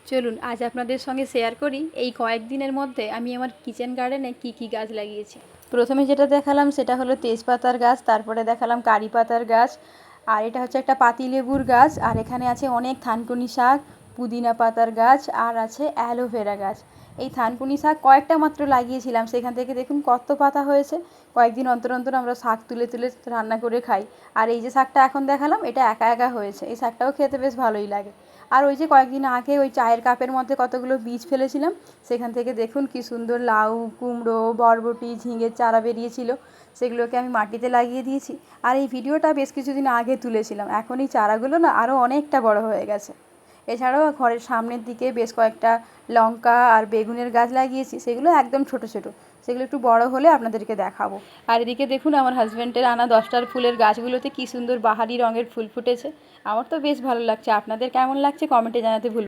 চলুন আজ আপনাদের সঙ্গে শেয়ার করি এই কয়েকদিনের মধ্যে আমি আমার কিচেন গার্ডেনে কি কি গাছ লাগিয়েছি। প্রথমে যেটা দেখালাম সেটা হলো তেজপাতার গাছ, তারপরে দেখালাম কারি পাতার গাছ, আর এটা হচ্ছে একটা পাতিলেবুর গাছ, আর এখানে আছে অনেক থানকুনি শাক, পুদিনা পাতার গাছ, আর আছে অ্যালোভেরা গাছ। এই থানকুনি শাক কয়েকটা মাত্র লাগিয়েছিলাম, সেখান থেকে দেখুন কত পাতা হয়েছে। কয়েকদিন অন্তর অন্তর আমরা শাক তুলে তুলে রান্না করে খাই। আর এই যে শাকটা এখন দেখালাম এটা একা একা হয়েছে, এই শাকটাও খেতে বেশ ভালোই লাগে। আর ওই যে কয়েকদিন আগে ওই চায়ের কাপের মধ্যে কতগুলো বীজ ফেলেছিলাম, সেখান থেকে দেখুন কি সুন্দর লাউ, কুমড়ো, বরবটি, ঝিঙের চারা বেরিয়েছিল, সেগুলোকে আমি মাটিতে লাগিয়ে দিয়েছি। আর এই ভিডিওটা বেশ কিছুদিন আগে তুলেছিলাম, এখন এই চারাগুলো না আরও অনেকটা বড় হয়ে গেছে। এছাড়াও ঘরের সামনের দিকে বেশ কয়েকটা লঙ্কা আর বেগুনের গাছ লাগিয়েছি, সেগুলো একদম ছোট ছোট, সেগুলো একটু বড় হলে আপনাদেরকে দেখাবো। আর এদিকে দেখুন আমার হাজব্যান্ডের আনা 10টার ফুলের গাছগুলোতে কী সুন্দর বাহারি রঙের ফুল ফুটেছে। আমার তো বেশ ভালো লাগছে, আপনাদের কেমন লাগছে কমেন্টে জানাতে ভুলবেন না।